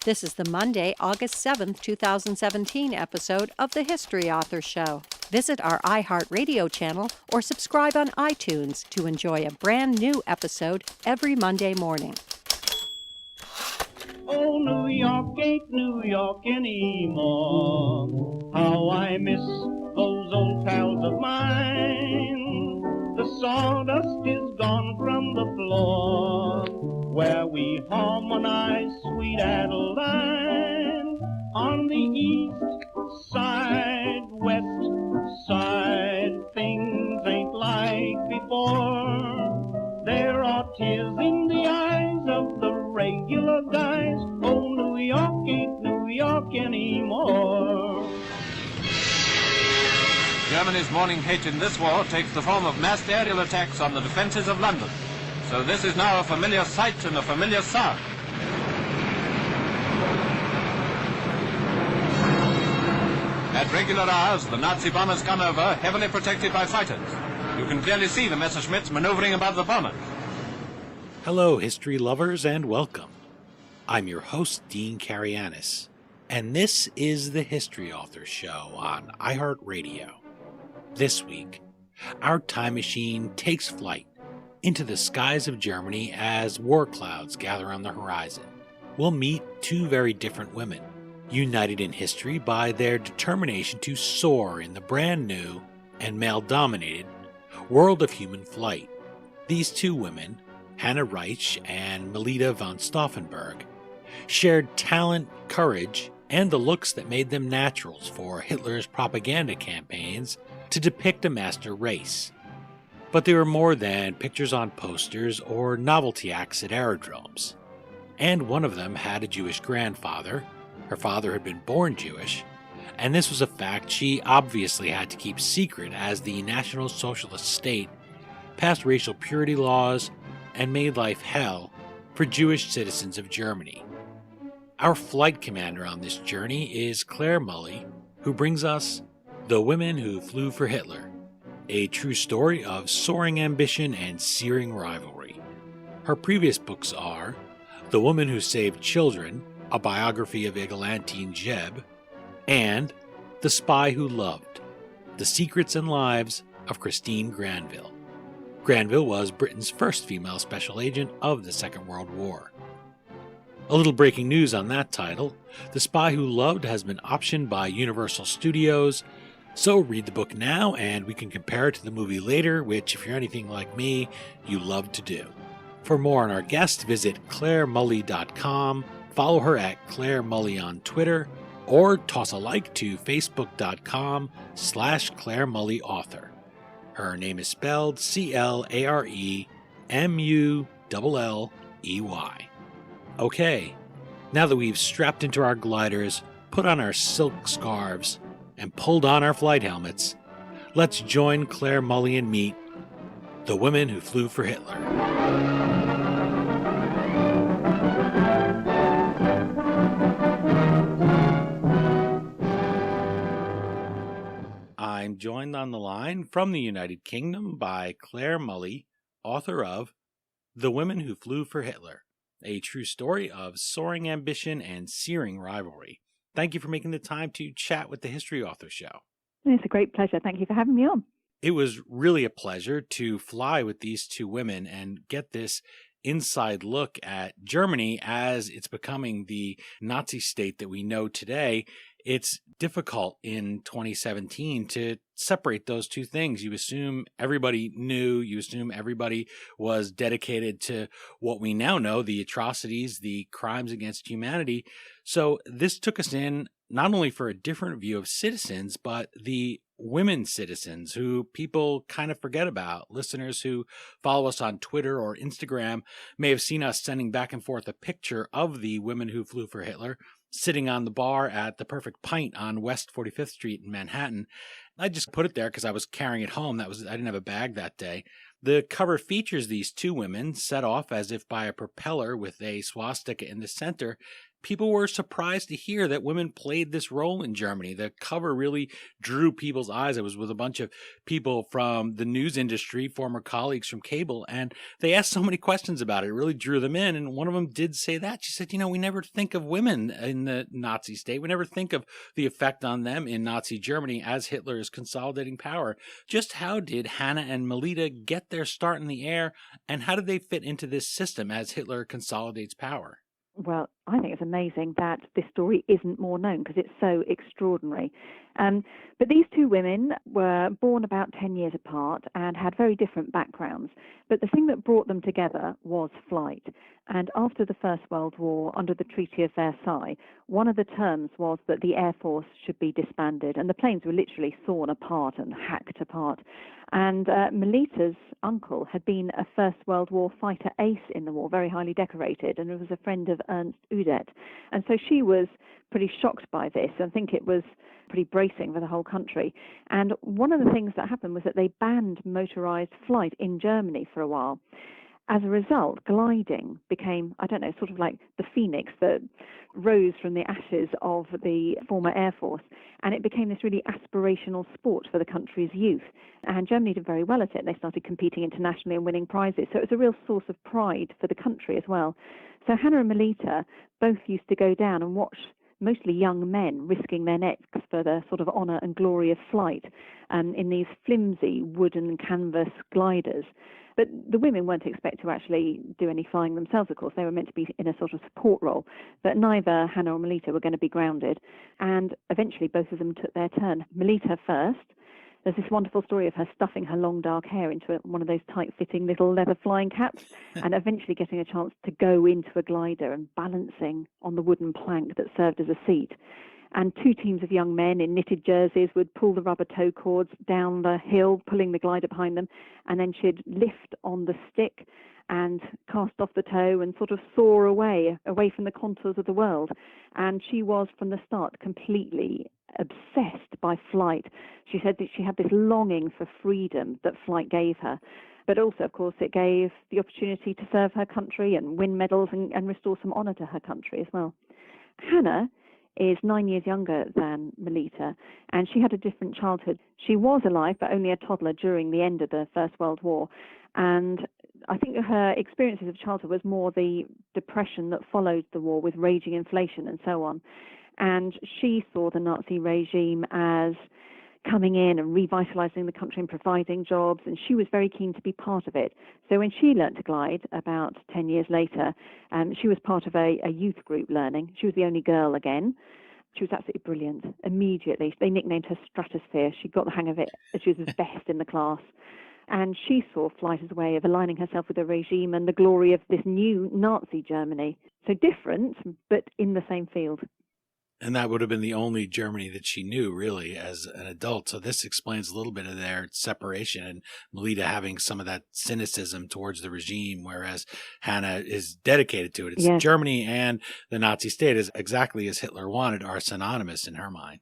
This is the Monday, August 7th, 2017 episode of the History Author Show. Visit our iHeartRadio channel or subscribe on iTunes to enjoy a brand new episode every Monday morning. Oh, New York ain't New York anymore. How I miss those old pals of mine. The sawdust is gone from the floor where we harmonize sweet Adeline. On the east side, west side, things ain't like before. There are tears in the eyes of the regular guys. Oh, New York ain't New York anymore. Germany's morning hate in this war takes the form of massed aerial attacks on the defences of London. So this is now a familiar sight and a familiar sound. At regular hours, the Nazi bombers come over, heavily protected by fighters. You can clearly see the Messerschmitts maneuvering above the bombers. Hello, history lovers, and welcome. I'm your host, Dean Karayanis, and this is the History Author Show on iHeartRadio. This week, our time machine takes flight into the skies of Germany as war clouds gather on the horizon. We'll meet two very different women, united in history by their determination to soar in the brand new and male-dominated world of human flight. These two women, Hanna Reitsch and Melitta von Stauffenberg, shared talent, courage, and the looks that made them naturals for Hitler's propaganda campaigns to depict a master race. But they were more than pictures on posters or novelty acts at aerodromes. And one of them had a Jewish grandfather. Her father had been born Jewish, and this was a fact she obviously had to keep secret as the National Socialist state passed racial purity laws and made life hell for Jewish citizens of Germany. Our flight commander on this journey is Clare Mulley, who brings us The Women Who Flew for Hitler, a true story of soaring ambition and searing rivalry. Her previous books are The Woman Who Saved Children, a Biography of Eglantyne Jebb, and The Spy Who Loved, The Secrets and Lives of Christine Granville. Granville was Britain's first female special agent of the Second World War. A little breaking news on that title: The Spy Who Loved has been optioned by Universal Studios, so read the book now and we can compare it to the movie later, which, if you're anything like me, you love to do. For more on our guest, visit ClareMulley.com, follow her at Clare Mulley on Twitter, or toss a like to Facebook.com/Clare Mulley Author. Her name is spelled ClareMulley. Okay, now that we've strapped into our gliders, put on our silk scarves, and pulled on our flight helmets, let's join Clare Mulley and meet The Women Who Flew for Hitler. I'm joined on the line from the United Kingdom by Clare Mulley, author of The Women Who Flew for Hitler, a true story of soaring ambition and searing rivalry. Thank you for making the time to chat with the History Author Show. It's a great pleasure. Thank you for having me on. It was really a pleasure to fly with these two women and get this inside look at Germany as it's becoming the Nazi state that we know today. It's difficult in 2017 to separate those two things. You assume everybody knew, you assume everybody was dedicated to what we now know, the atrocities, the crimes against humanity. So this took us in not only for a different view of citizens, but the women citizens who people kind of forget about. Listeners who follow us on Twitter or Instagram may have seen us sending back and forth a picture of the women who flew for Hitler sitting on the bar at the Perfect Pint on West 45th Street in Manhattan. I just put it there because I was carrying it home. I didn't have a bag that day. The cover features these two women set off as if by a propeller with a swastika in the center, people were surprised to hear that women played this role in Germany. The cover really drew people's eyes. It was with a bunch of people from the news industry, former colleagues from cable, and they asked so many questions about it. It really drew them in, and one of them did say that. She said, we never think of women in the Nazi state. We never think of the effect on them in Nazi Germany as Hitler is consolidating power. Just how did Hanna and Melitta get their start in the air, and how did they fit into this system as Hitler consolidates power? Well, I think it's amazing that this story isn't more known because it's so extraordinary. But these two women were born about 10 years apart and had very different backgrounds. But the thing that brought them together was flight. And after the First World War, under the Treaty of Versailles, one of the terms was that the Air Force should be disbanded. And the planes were literally sawn apart and hacked apart. And Melitta's uncle had been a First World War fighter ace in the war, very highly decorated, and was a friend of Ernst Udet. And so she was pretty shocked by this. I think it was pretty bracing for the whole country. And one of the things that happened was that they banned motorized flight in Germany for a while. As a result, gliding became, sort of like the phoenix that rose from the ashes of the former Air Force. And it became this really aspirational sport for the country's youth. And Germany did very well at it. They started competing internationally and winning prizes. So it was a real source of pride for the country as well. So Hanna and Melitta both used to go down and watch mostly young men risking their necks for the sort of honour and glory of flight in these flimsy wooden canvas gliders. But the women weren't expected to actually do any flying themselves, of course. They were meant to be in a sort of support role. But neither Hanna or Melitta were going to be grounded. And eventually both of them took their turn. Melitta first. There's this wonderful story of her stuffing her long dark hair into one of those tight-fitting little leather flying caps and eventually getting a chance to go into a glider and balancing on the wooden plank that served as a seat. And two teams of young men in knitted jerseys would pull the rubber tow cords down the hill, pulling the glider behind them, and then she'd lift on the stick and cast off the tow and sort of soar away from the contours of the world. And she was, from the start, completely obsessed by flight. She said that she had this longing for freedom that flight gave her. But also, of course, it gave the opportunity to serve her country and win medals and restore some honour to her country as well. Hanna is 9 years younger than Melitta, and she had a different childhood. She was alive, but only a toddler during the end of the First World War. And I think her experiences of childhood was more the depression that followed the war with raging inflation and so on. And she saw the Nazi regime as coming in and revitalizing the country and providing jobs, and she was very keen to be part of it. So when she learnt to glide about 10 years later, she was part of a youth group learning. She was the only girl again. She was absolutely brilliant. Immediately, they nicknamed her Stratosphere. She got the hang of it. She was the best in the class. And she saw flight as a way of aligning herself with the regime and the glory of this new Nazi Germany. So different, but in the same field. And that would have been the only Germany that she knew, really, as an adult. So this explains a little bit of their separation, and Melitta having some of that cynicism towards the regime, whereas Hanna is dedicated to it. It's Yes. Germany and the Nazi state, is exactly as Hitler wanted, are synonymous in her mind.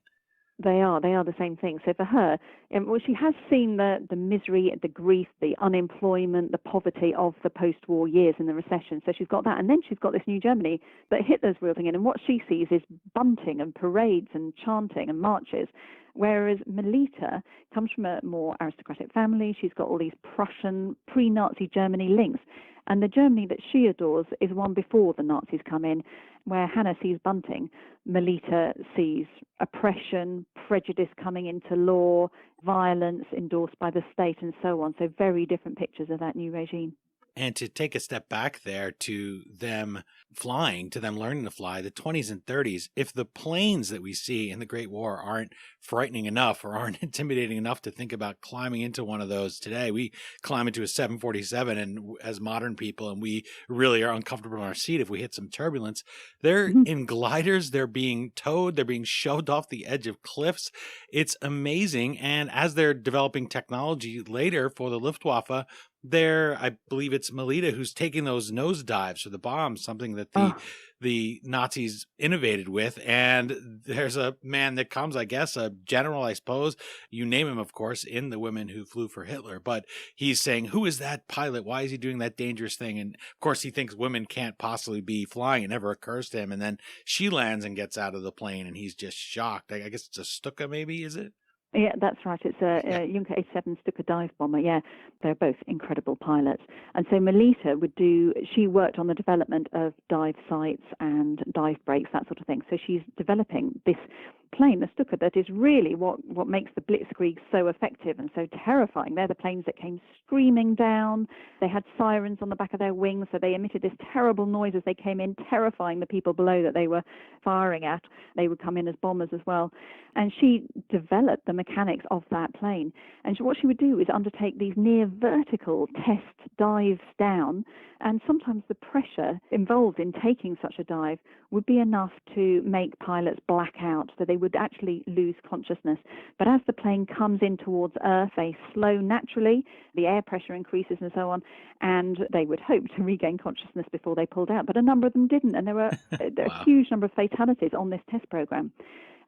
They are the same thing. So for her, she has seen the misery, the grief, the unemployment, the poverty of the post-war years and the recession. So she's got that. And then she's got this new Germany that Hitler's wielding in. And what she sees is bunting and parades and chanting and marches. Whereas Melitta comes from a more aristocratic family. She's got all these Prussian, pre-Nazi Germany links. And the Germany that she adores is one before the Nazis come in, where Hanna sees bunting. Melitta sees oppression, prejudice coming into law, violence endorsed by the state, and so on. So very different pictures of that new regime. And to take a step back there to them flying, to them learning to fly, the 20s and 30s, if the planes that we see in the Great War aren't frightening enough or aren't intimidating enough to think about climbing into one of those today, we climb into a 747 and as modern people, and we really are uncomfortable in our seat if we hit some turbulence. They're in gliders, they're being towed, they're being shoved off the edge of cliffs. It's amazing. And as they're developing technology later for the Luftwaffe, I believe it's Melitta who's taking those nose dives for the bombs, something that the Nazis innovated with. And there's a man that comes, I guess, a general, I suppose, you name him, of course, in The Women Who Flew for Hitler. But he's saying, who is that pilot? Why is he doing that dangerous thing? And of course, he thinks women can't possibly be flying. It never occurs to him. And then she lands and gets out of the plane, and he's just shocked. I guess it's a Stuka, maybe, is it? Yeah, that's right. It's a Junker 87 Stuka dive bomber. Yeah, they're both incredible pilots. And so Melitta she worked on the development of dive sights and dive brakes, that sort of thing. So she's developing this plane, the Stuka, that is really what makes the Blitzkrieg so effective and so terrifying. They're the planes that came screaming down. They had sirens on the back of their wings, so they emitted this terrible noise as they came in, terrifying the people below that they were firing at. They would come in as bombers as well. And she developed the mechanics of that plane. And what she would do is undertake these near vertical test dives down, and sometimes the pressure involved in taking such a dive would be enough to make pilots black out, so they would actually lose consciousness. But as the plane comes in towards Earth, they slow naturally, the air pressure increases and so on, and they would hope to regain consciousness before they pulled out. But a number of them didn't, and there were a huge number of fatalities on this test program.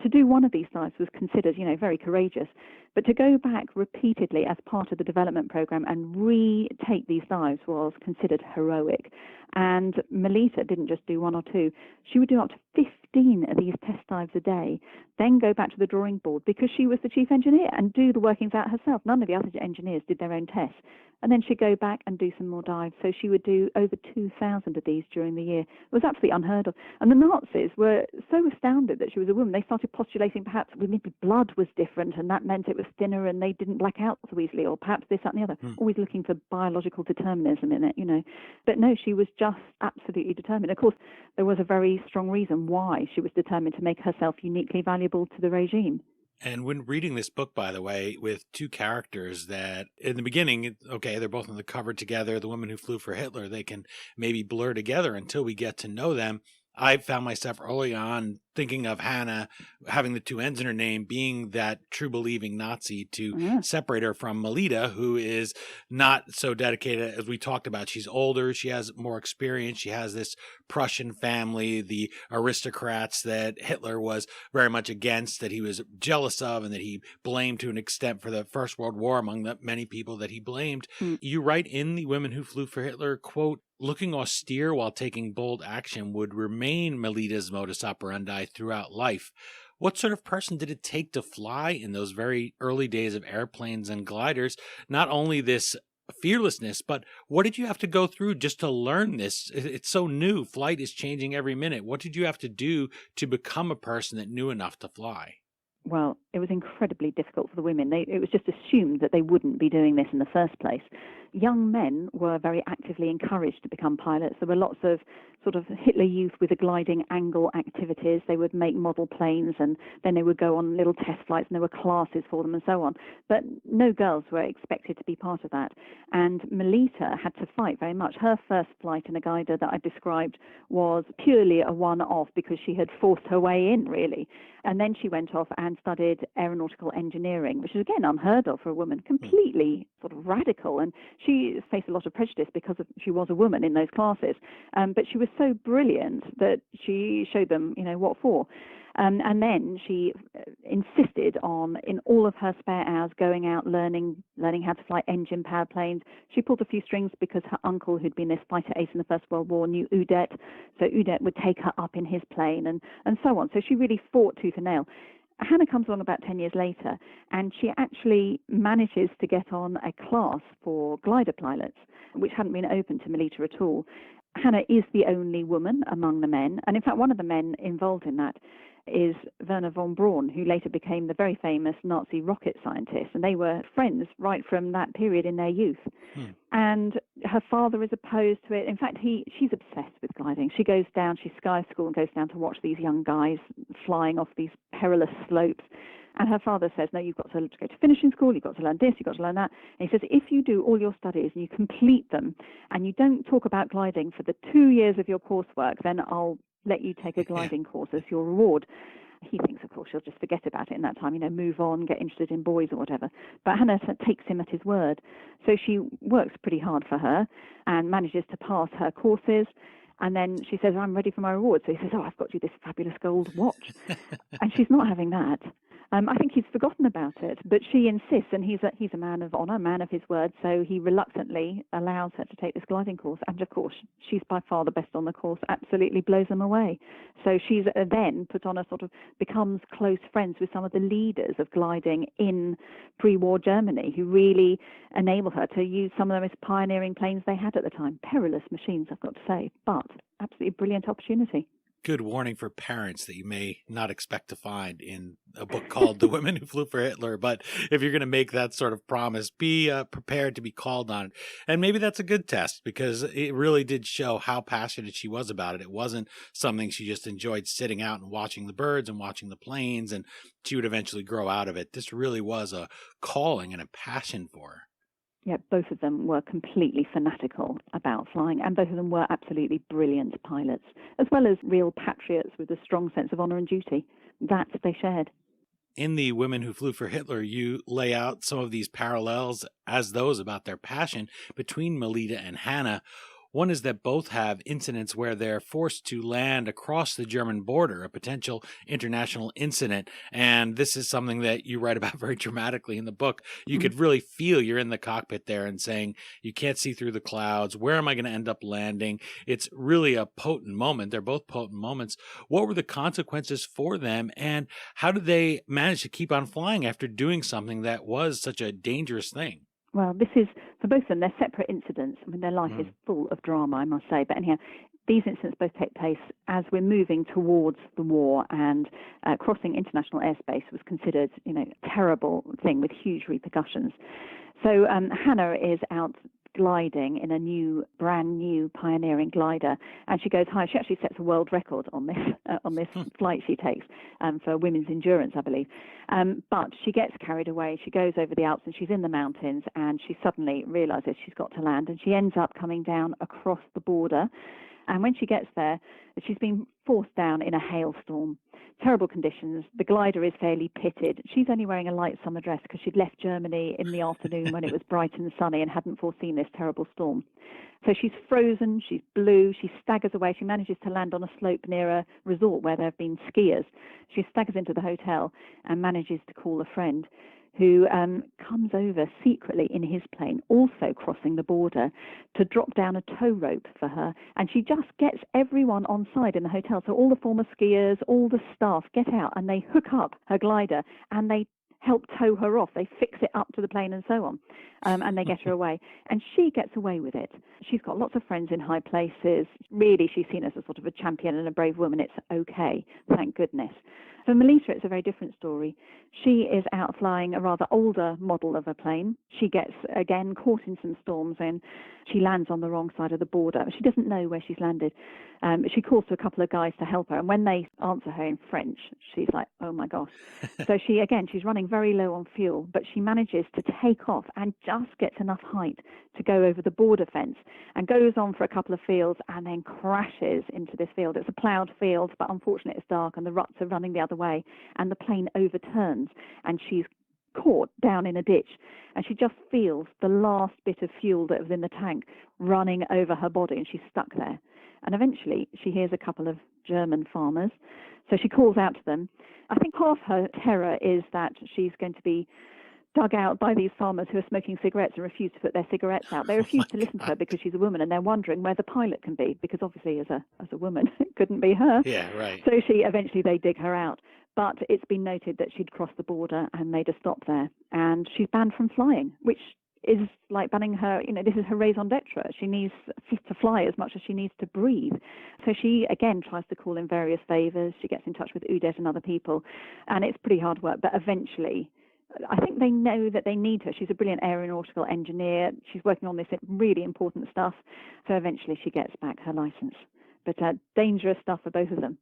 To do one of these dives was considered, very courageous. But to go back repeatedly as part of the development program and retake these dives was considered heroic. And Melitta didn't just do one or two. She would do up to 15 of these test dives a day, then go back to the drawing board because she was the chief engineer and do the workings out herself. None of the other engineers did their own tests. And then she'd go back and do some more dives. So she would do over 2,000 of these during the year. It was absolutely unheard of. And the Nazis were so astounded that she was a woman, they started postulating perhaps maybe blood was different and that meant it was thinner and they didn't black out so easily, or perhaps this, that and the other. Always looking for biological determinism in it, But no, she was just absolutely determined. Of course, there was a very strong reason why she was determined to make herself uniquely valuable to the regime. And when reading this book, by the way, with two characters that in the beginning, okay, they're both on the cover together, The Women Who Flew for Hitler, they can maybe blur together until we get to know them. I found myself early on thinking of Hanna having the two ends in her name, being that true believing Nazi, to separate her from Melitta, who is not so dedicated as we talked about. She's older, she has more experience, she has this Prussian family, the aristocrats that Hitler was very much against, that he was jealous of, and that he blamed to an extent for the First World War among the many people that he blamed. You write in The Women Who Flew for Hitler, quote, "Looking austere while taking bold action would remain Melitta's modus operandi throughout life." What sort of person did it take to fly in those very early days of airplanes and gliders? Not only this fearlessness, but what did you have to go through just to learn this? It's so new. Flight is changing every minute. What did you have to do to become a person that knew enough to fly? Well, it was incredibly difficult for the women. It was just assumed that they wouldn't be doing this in the first place. Young men were very actively encouraged to become pilots. There were lots of sort of Hitler Youth with a gliding angle activities. They would make model planes and then they would go on little test flights and there were classes for them and so on. But no girls were expected to be part of that. And Melitta had to fight very much. Her first flight in a glider that I described was purely a one-off because she had forced her way in, really. And then she went off and studied aeronautical engineering, which is, again, unheard of for a woman, completely sort of radical. And she faced a lot of prejudice because she was a woman in those classes. But she was so brilliant that she showed them, what for. And then she insisted on, in all of her spare hours, going out, learning how to fly engine-powered planes. She pulled a few strings because her uncle, who'd been this fighter ace in the First World War, knew Udet. So Udet would take her up in his plane and so on. So she really fought tooth and nail. Hanna comes along about 10 years later, and she actually manages to get on a class for glider pilots, which hadn't been open to Melitta at all. Hanna is the only woman among the men, and in fact one of the men involved in that is Werner von Braun, who later became the very famous Nazi rocket scientist, and they were friends right from that period in their youth. And her father is opposed to it. In fact, she's obsessed with gliding. She goes down, she skies school and goes down to watch these young guys flying off these perilous slopes. And her father says, no, you've got to go to finishing school, you've got to learn this, you've got to learn that. And he says, if you do all your studies and you complete them and you don't talk about gliding for the 2 years of your coursework, then I'll let you take a gliding course as your reward. He thinks, of course, she'll just forget about it in that time, move on, get interested in boys or whatever. But Hanna takes him at his word. So she works pretty hard for her and manages to pass her courses. And then she says, I'm ready for my reward. So he says, I've got you this fabulous gold watch. And she's not having that. I think he's forgotten about it, but she insists, and he's a man of honour, man of his word, so he reluctantly allows her to take this gliding course. And of course, she's by far the best on the course, absolutely blows them away. So she's then put on becomes close friends with some of the leaders of gliding in pre-war Germany, who really enable her to use some of the most pioneering planes they had at the time. Perilous machines, I've got to say, but absolutely brilliant opportunity. Good warning for parents that you may not expect to find in a book called The Women Who Flew for Hitler. But if you're going to make that sort of promise, be prepared to be called on it. And maybe that's a good test, because it really did show how passionate she was about it. It wasn't something she just enjoyed sitting out and watching the birds and watching the planes, and she would eventually grow out of it. This really was a calling and a passion for her. Yeah, both of them were completely fanatical about flying, and both of them were absolutely brilliant pilots, as well as real patriots with a strong sense of honour and duty. That they shared. In The Women Who Flew for Hitler, you lay out some of these parallels as those about their passion between Melitta and Hanna. One is that both have incidents where they're forced to land across the German border, a potential international incident. And this is something that you write about very dramatically in the book. You could really feel you're in the cockpit there and saying, you can't see through the clouds. Where am I going to end up landing? It's really a potent moment. They're both potent moments. What were the consequences for them? And how did they manage to keep on flying after doing something that was such a dangerous thing? Well, this is, for both of them, they're separate incidents. I mean, their life is full of drama, I must say. But anyhow, these incidents both take place as we're moving towards the war, and crossing international airspace was considered, a terrible thing with huge repercussions. So Hanna is out gliding in a brand new pioneering glider, and she goes high. She actually sets a world record on this flight she takes for women's endurance, I believe. But she gets carried away. She goes over the Alps and she's in the mountains, and she suddenly realizes she's got to land, and she ends up coming down across the border. And when she gets there, she's been forced down in a hailstorm. Terrible conditions. The glider is fairly pitted. She's only wearing a light summer dress because she'd left Germany in the afternoon when it was bright and sunny and hadn't foreseen this terrible storm. So she's frozen, she's blue, she staggers away. She manages to land on a slope near a resort where there have been skiers. She staggers into the hotel and manages to call a friend, who comes over secretly in his plane, also crossing the border, to drop down a tow rope for her. And she just gets everyone on side in the hotel. So all the former skiers, all the staff get out, and they hook up her glider, and they help tow her off. They fix it up to the plane and so on, and they get her away. And she gets away with it. She's got lots of friends in high places. Really, she's seen as a sort of a champion and a brave woman. It's okay, thank goodness. For Melitta, it's a very different story. She is out flying a rather older model of a plane. She gets, again, caught in some storms, and she lands on the wrong side of the border. She doesn't know where she's landed. She calls to a couple of guys to help her, and when they answer her in French, she's like, oh my gosh. So she's running very low on fuel, but she manages to take off and just gets enough height to go over the border fence, and goes on for a couple of fields and then crashes into this field. It's a ploughed field, but unfortunately it's dark and the ruts are running the other way, and the plane overturns and she's caught down in a ditch, and she just feels the last bit of fuel that was in the tank running over her body, and she's stuck there. And eventually she hears a couple of German farmers, so she calls out to them. I think half her terror is that she's going to be dug out by these farmers who are smoking cigarettes and refuse to put their cigarettes out. They refuse to listen to her because she's a woman, and they're wondering where the pilot can be, because obviously as a woman it couldn't be her. Yeah, right. So they dig her out. But it's been noted that she'd crossed the border and made a stop there, and she's banned from flying, which is like banning her. This is her raison d'etre. She needs to fly as much as she needs to breathe. So she again tries to call in various favors. She gets in touch with Udet and other people, and it's pretty hard work. But eventually, I think they know that they need her. She's a brilliant aeronautical engineer. She's working on this really important stuff. So eventually she gets back her license. But dangerous stuff for both of them.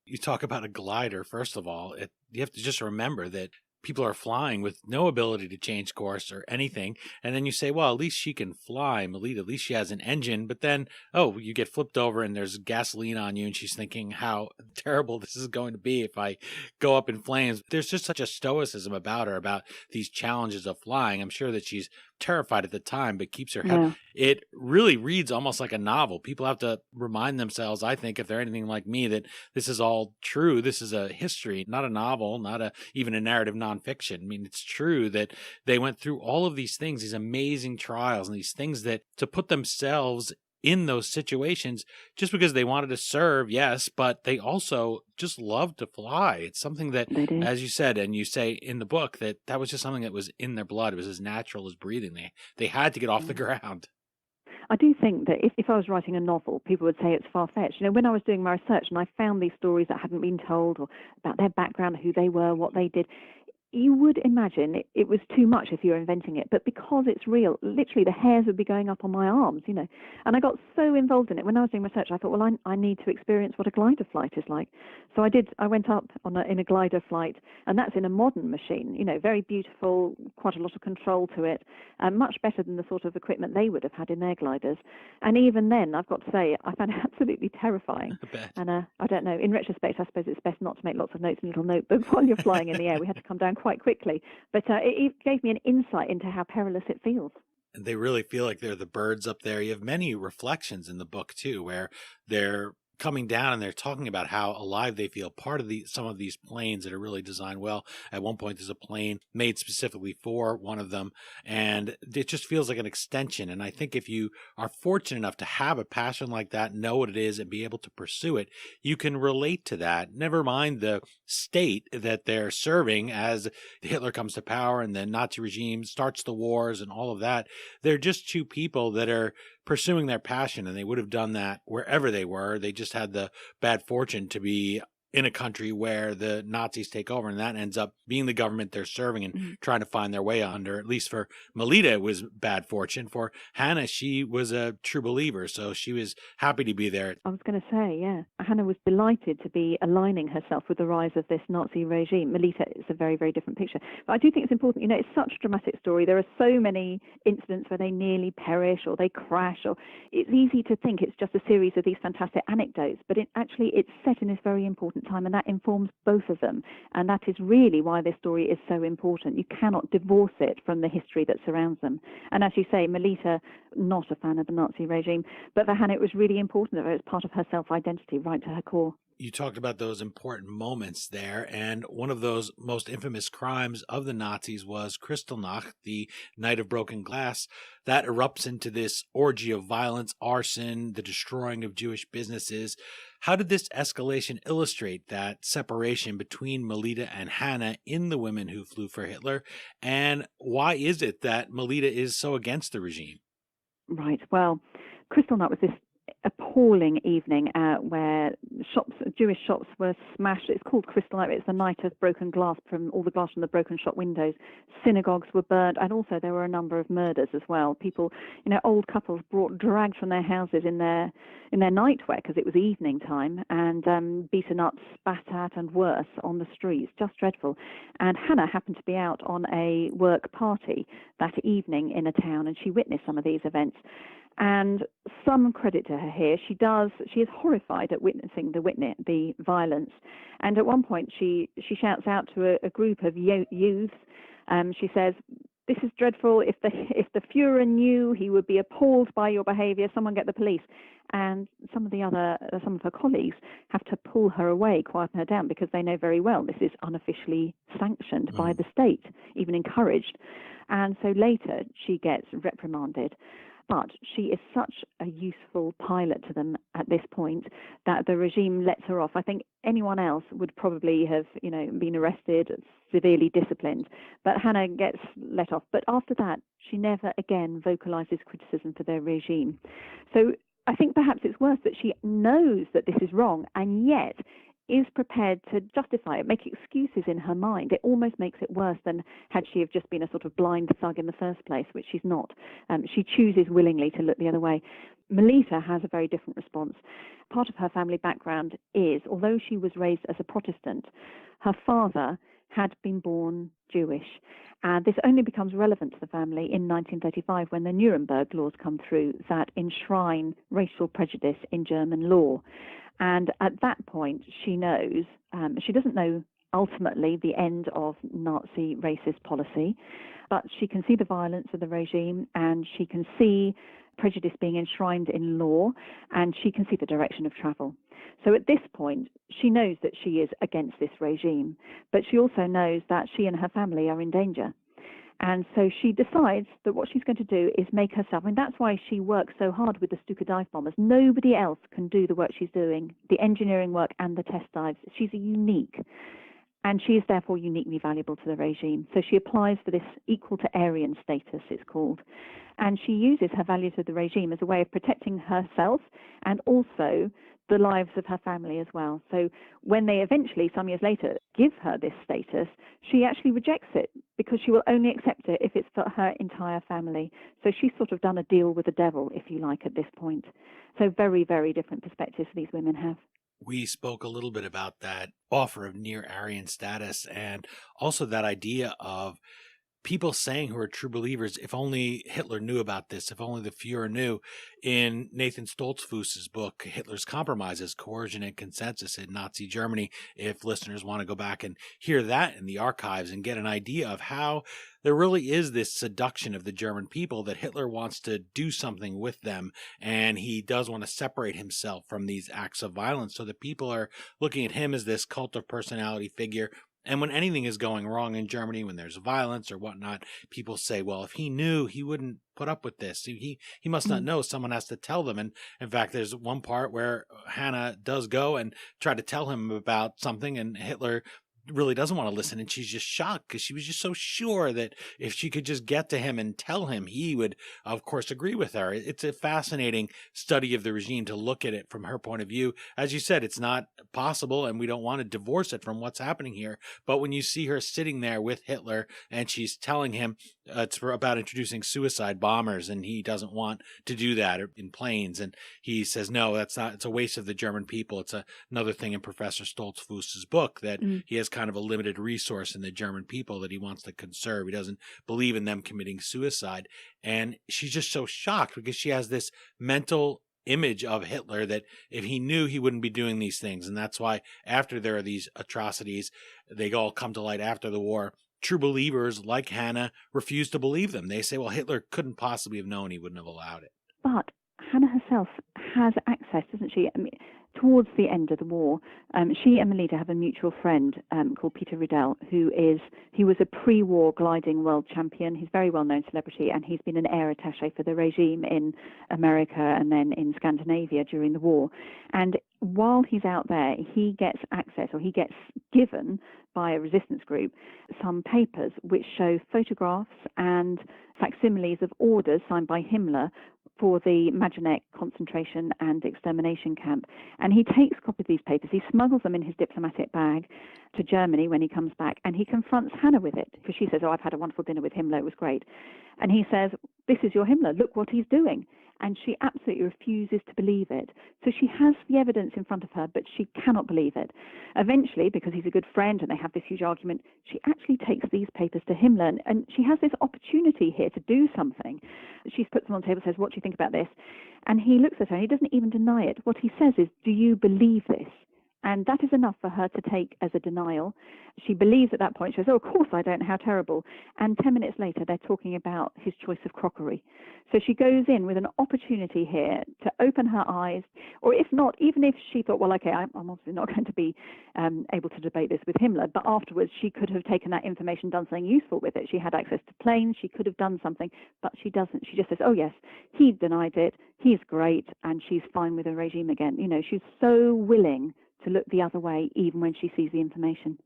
You talk about a glider, first of all. You have to just remember that people are flying with no ability to change course or anything. And then you say, well, at least she can fly, Melitta, at least she has an engine. But then, oh, you get flipped over and there's gasoline on you, and she's thinking how terrible this is going to be if I go up in flames. There's just such a stoicism about her, about these challenges of flying. I'm sure that she's terrified at the time, but keeps her head. Yeah. It really reads almost like a novel. People have to remind themselves, I think, if they're anything like me, that this is all true. This is a history, not a novel, not even a narrative nonfiction. I mean, it's true that they went through all of these things, these amazing trials, and these things that to put themselves in those situations just because they wanted to serve, yes, but they also just loved to fly. It's something that, as you said, and you say in the book, that was just something that was in their blood. It was as natural as breathing. They had to get off the ground. I do think that if I was writing a novel, people would say it's far-fetched. You know, when I was doing my research and I found these stories that hadn't been told, or about their background, who they were, what they did, you would imagine it was too much if you were inventing it. But because it's real, literally the hairs would be going up on my arms, you know. And I got so involved in it. When I was doing research, I thought, well, I need to experience what a glider flight is like. So I went up in a glider flight, and that's in a modern machine, you know, very beautiful, quite a lot of control to it, much better than the sort of equipment they would have had in their gliders. And even then, I've got to say, I found it absolutely terrifying. And I don't know, in retrospect, I suppose it's best not to make lots of notes in a little notebook while you're flying in the air. We had to come down quite quickly, but it gave me an insight into how perilous it feels. And they really feel like they're the birds up there. You have many reflections in the book too, where they're coming down and they're talking about how alive they feel, part of some of these planes that are really designed well. At one point, there's a plane made specifically for one of them, and it just feels like an extension. And I think if you are fortunate enough to have a passion like that, know what it is, and be able to pursue it, you can relate to that. Never mind the state that they're serving as Hitler comes to power and the Nazi regime starts the wars and all of that. They're just two people that are pursuing their passion, and they would have done that wherever they were. They just had the bad fortune to be in a country where the Nazis take over, and that ends up being the government they're serving and trying to find their way under. At least for Melitta, it was bad fortune. For Hanna, she was a true believer, so she was happy to be there. I was going to say, yeah, Hanna was delighted to be aligning herself with the rise of this Nazi regime. Melitta is a very, very different picture. But I do think it's important, you know, it's such a dramatic story. There are so many incidents where they nearly perish or they crash, or it's easy to think it's just a series of these fantastic anecdotes, but it's set in this very important time, and that informs both of them. And that is really why this story is so important. You cannot divorce it from the history that surrounds them. And as you say, Melitta, not a fan of the Nazi regime, but for Hanna, it was really important that it was part of her self-identity, right to her core. You talked about those important moments there, and one of those most infamous crimes of the Nazis was Kristallnacht, the Night of Broken Glass. That erupts into this orgy of violence, arson, the destroying of Jewish businesses. How did this escalation illustrate that separation between Melitta and Hanna in The Women Who Flew for Hitler? And why is it that Melitta is so against the regime? Right. Well, Kristallnacht was this appalling evening where Jewish shops were smashed. It's called Kristallnacht. It's the night of broken glass, from all the glass from the broken shop windows. Synagogues were burned, and also there were a number of murders as well. People, you know, old couples dragged from their houses in their nightwear because it was evening time, and beaten up, spat at, and worse on the streets. Just dreadful. And Hanna happened to be out on a work party that evening in a town, and she witnessed some of these events. And some credit to her here. She is horrified at witnessing the violence. And at one point, she shouts out to a group of youths. She says, "This is dreadful. If the Führer knew, he would be appalled by your behaviour. Someone get the police." And some of her colleagues have to pull her away, quieten her down, because they know very well this is unofficially sanctioned by the state, even encouraged. And so later she gets reprimanded. But she is such a useful pilot to them at this point that the regime lets her off. I think anyone else would probably have, you know, been arrested, severely disciplined. But Hanna gets let off. But after that, she never again vocalizes criticism for their regime. So I think perhaps it's worse that she knows that this is wrong and yet is prepared to justify it, make excuses in her mind. It almost makes it worse than had she have just been a sort of blind thug in the first place, which she's not. She chooses willingly to look the other way. Melitta has a very different response. Part of her family background is, although she was raised as a Protestant, her father had been born Jewish. And this only becomes relevant to the family in 1935 when the Nuremberg laws come through that enshrine racial prejudice in German law. And at that point, she knows, she doesn't know ultimately the end of Nazi racist policy, but she can see the violence of the regime, and she can see prejudice being enshrined in law, and she can see the direction of travel. So at this point, she knows that she is against this regime, but she also knows that she and her family are in danger. And so she decides that what she's going to do is make herself, and that's why she works so hard with the Stuka dive bombers. Nobody else can do the work she's doing, the engineering work and the test dives. She's a unique, and she is therefore uniquely valuable to the regime. So she applies for this equal to Aryan status, it's called. And she uses her value to the regime as a way of protecting herself and also the lives of her family as well. So when they eventually, some years later, give her this status, she actually rejects it because she will only accept it if it's for her entire family. So she's sort of done a deal with the devil, if you like, at this point. So very, very different perspectives these women have. We spoke a little bit about that offer of near Aryan status and also that idea of people saying who are true believers, if only Hitler knew about this, if only the Fuhrer knew. In Nathan Stoltzfus's book, Hitler's Compromises, Coercion and Consensus in Nazi Germany, if listeners want to go back and hear that in the archives and get an idea of how there really is this seduction of the German people, that Hitler wants to do something with them, and he does want to separate himself from these acts of violence, so that people are looking at him as this cult of personality figure. And when anything is going wrong in Germany, when there's violence or whatnot, people say, well, if he knew, he wouldn't put up with this. He must not know. Someone has to tell them. And in fact, there's one part where Hanna does go and try to tell him about something, and Hitler really doesn't want to listen, and she's just shocked because she was just so sure that if she could just get to him and tell him, he would of course agree with her. It's a fascinating study of the regime to look at it from her point of view. As you said, it's not possible, and we don't want to divorce it from what's happening here, but when you see her sitting there with Hitler and she's telling him it's about introducing suicide bombers, and he doesn't want to do that in planes, and he says no, that's not, it's a waste of the German people. It's another thing in Professor Stoltzfus's book, that he has kind of a limited resource in the German people that he wants to conserve. He doesn't believe in them committing suicide. And she's just so shocked because she has this mental image of Hitler that if he knew, he wouldn't be doing these things. And that's why after there are these atrocities, they all come to light after the war. True believers like Hanna refuse to believe them. They say, well, Hitler couldn't possibly have known, he wouldn't have allowed it. But Hanna herself has access, doesn't she? I mean, towards the end of the war, she and Melitta have a mutual friend called Peter Riedel, he was a pre-war gliding world champion. He's a very well-known celebrity, and he's been an air attaché for the regime in America and then in Scandinavia during the war. And while he's out there, he gets access, or he gets given by a resistance group, some papers which show photographs and facsimiles of orders signed by Himmler for the Majdanek concentration and extermination camp. And he takes a copy of these papers, he smuggles them in his diplomatic bag to Germany when he comes back, and he confronts Hanna with it, because she says, oh, I've had a wonderful dinner with Himmler, it was great. And he says, this is your Himmler, look what he's doing. And she absolutely refuses to believe it. So she has the evidence in front of her, but she cannot believe it. Eventually, because he's a good friend and they have this huge argument, she actually takes these papers to Himmler, and she has this opportunity here to do something. She puts them on the table, says, what do you think about this? And he looks at her and he doesn't even deny it. What he says is, do you believe this? And that is enough for her to take as a denial. She believes at that point, she says, oh, of course I don't, how terrible. And 10 minutes later, they're talking about his choice of crockery. So she goes in with an opportunity here to open her eyes, or if not, even if she thought, well, okay, I'm obviously not going to be able to debate this with Himmler, but afterwards she could have taken that information, done something useful with it. She had access to planes, she could have done something, but she doesn't. She just says, oh, yes, he denied it, he's great, and she's fine with the regime again. You know, she's so willing to look the other way, even when she sees the information.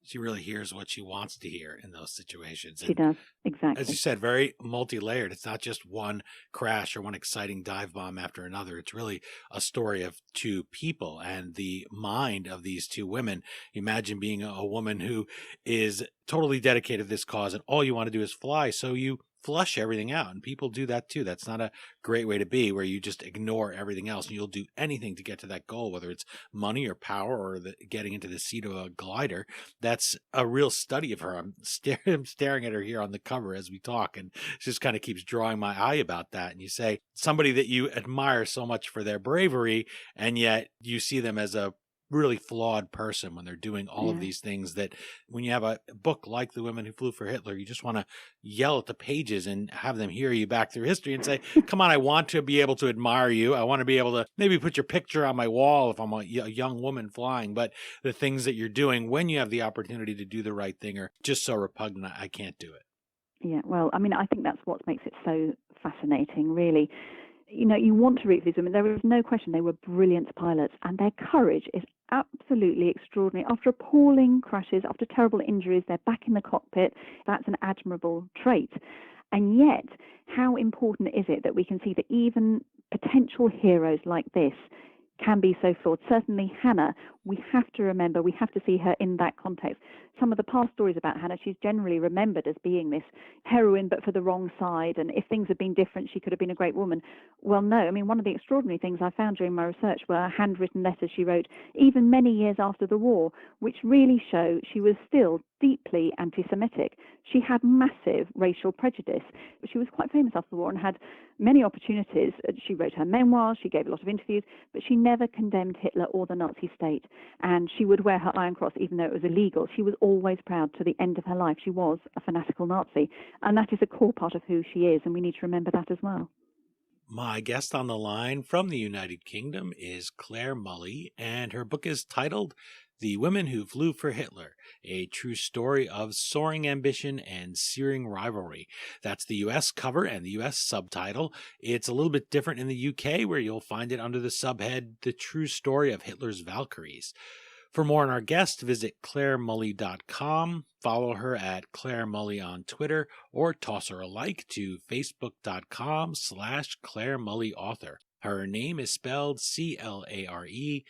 She really hears what she wants to hear in those situations. She does, exactly. As you said, very multi-layered. It's not just one crash or one exciting dive bomb after another. It's really a story of two people and the mind of these two women. Imagine being a woman who is totally dedicated to this cause, and all you want to do is fly. So you flush everything out. And people do that too. That's not a great way to be, where you just ignore everything else and you'll do anything to get to that goal, whether it's money or power or getting into the seat of a glider. That's a real study of her. I'm staring at her here on the cover as we talk, and it just kind of keeps drawing my eye about that. And you say somebody that you admire so much for their bravery, and yet you see them as a really flawed person when they're doing all of these things that when you have a book like The Women Who Flew for Hitler, you just want to yell at the pages and have them hear you back through history and say, come on, I want to be able to admire you. I want to be able to maybe put your picture on my wall if I'm a young woman flying. But the things that you're doing when you have the opportunity to do the right thing are just so repugnant. I can't do it. Yeah, well, I mean, I think that's what makes it so fascinating, really. You know, you want to root for these women. There is no question they were brilliant pilots, and their courage is absolutely extraordinary. After appalling crashes, after terrible injuries, they're back in the cockpit. That's an admirable trait. And yet, how important is it that we can see that even potential heroes like this can be so flawed? Certainly Hanna, we have to remember, we have to see her in that context. Some of the past stories about Hanna, she's generally remembered as being this heroine, but for the wrong side. And if things had been different, she could have been a great woman. Well, no. I mean, one of the extraordinary things I found during my research were handwritten letters she wrote, even many years after the war, which really show she was still deeply anti-Semitic. She had massive racial prejudice. She was quite famous after the war and had many opportunities. She wrote her memoirs, she gave a lot of interviews, but she never condemned Hitler or the Nazi state. And she would wear her Iron Cross even though it was illegal. She was always proud to the end of her life. She was a fanatical Nazi. And that is a core part of who she is, and we need to remember that as well. My guest on the line from the United Kingdom is Clare Mulley, and her book is titled The Women Who Flew for Hitler, a true story of soaring ambition and searing rivalry. That's the U.S. cover and the U.S. subtitle. It's a little bit different in the UK, where you'll find it under the subhead, The True Story of Hitler's Valkyries. For more on our guest, visit ClareMulley.com, follow her at Clare Mulley on Twitter, or toss her a like to Facebook.com/Clare Mulley Author. Her name is spelled ClareMulley.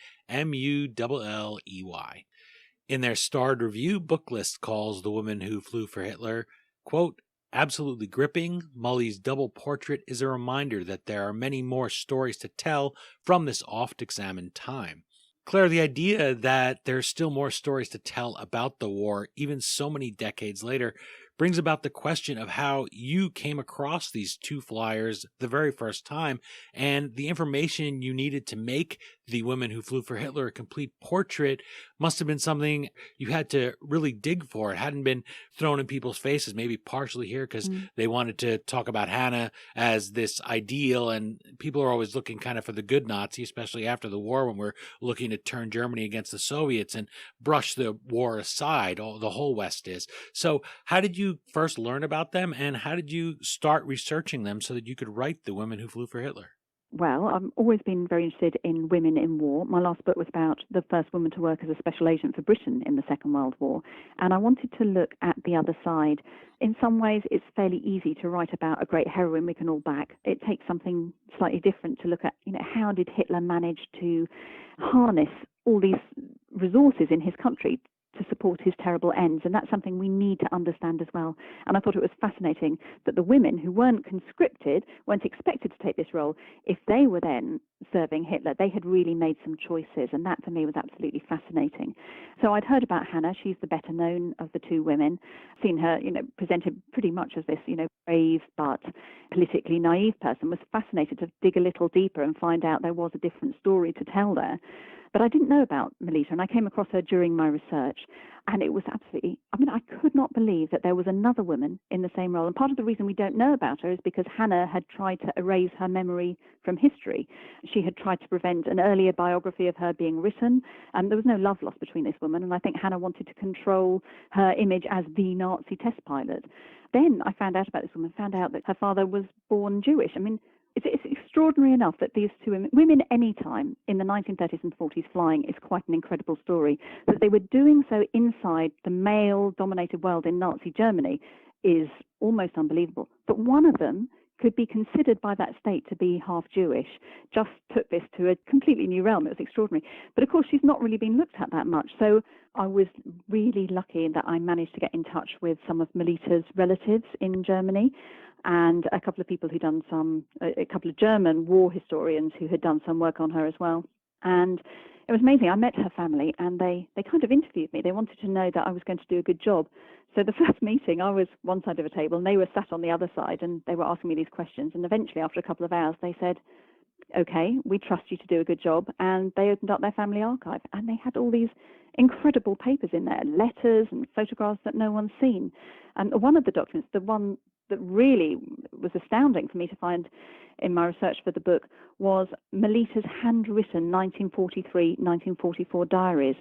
In their starred review, Booklist calls The Woman Who Flew for Hitler, quote, absolutely gripping. Mulley's double portrait is a reminder that there are many more stories to tell from this oft-examined time. Clare, the idea that there's still more stories to tell about the war, even so many decades later, brings about the question of how you came across these two flyers the very first time, and the information you needed to make The Women Who Flew for Hitler a complete portrait must have been something you had to really dig for. It hadn't been thrown in people's faces, maybe partially here because they wanted to talk about Hanna as this ideal, and people are always looking kind of for the good Nazi, especially after the war when we're looking to turn Germany against the Soviets and brush the war aside. The whole West is. So how did you first learn about them, and how did you start researching them so that you could write The Women Who Flew for Hitler? Well, I've always been very interested in women in war. My last book was about the first woman to work as a special agent for Britain in the Second World War, and I wanted to look at the other side. In some ways, it's fairly easy to write about a great heroine we can all back. It takes something slightly different to look at, how did Hitler manage to harness all these resources in his country to support his terrible ends, and that's something we need to understand as well. And I thought it was fascinating that the women who weren't conscripted, weren't expected to take this role, if they were then serving Hitler, they had really made some choices, and that for me was absolutely fascinating. So I'd heard about Hanna. She's the better known of the two women. Seen her, presented pretty much as this, brave but politically naive person. Was fascinated to dig a little deeper and find out there was a different story to tell there. But I didn't know about Melitta, and I came across her during my research, and it was absolutely, I could not believe that there was another woman in the same role. And part of the reason we don't know about her is because Hanna had tried to erase her memory from history. She had tried to prevent an earlier biography of her being written. There was no love lost between this woman, and I think Hanna wanted to control her image as the Nazi test pilot. Then I found out about this woman, found out that her father was born Jewish. It's extraordinary enough that these two women any time in the 1930s and 40s flying is quite an incredible story. That they were doing so inside the male-dominated world in Nazi Germany is almost unbelievable. But one of them could be considered by that state to be half Jewish, just took this to a completely new realm. It was extraordinary. But of course, she's not really been looked at that much. So I was really lucky that I managed to get in touch with some of Melitta's relatives in Germany, and a couple of people a couple of German war historians who had done some work on her as well. And it was amazing. I met her family, and they kind of interviewed me. They wanted to know that I was going to do a good job. So the first meeting, I was one side of a table, and they were sat on the other side, and they were asking me these questions. And eventually, after a couple of hours, they said, "Okay, we trust you to do a good job." And they opened up their family archive, and they had all these incredible papers in there, letters and photographs that no one's seen. And one of the documents, the one that really was astounding for me to find in my research for the book, was Melitta's handwritten 1943-1944 diaries,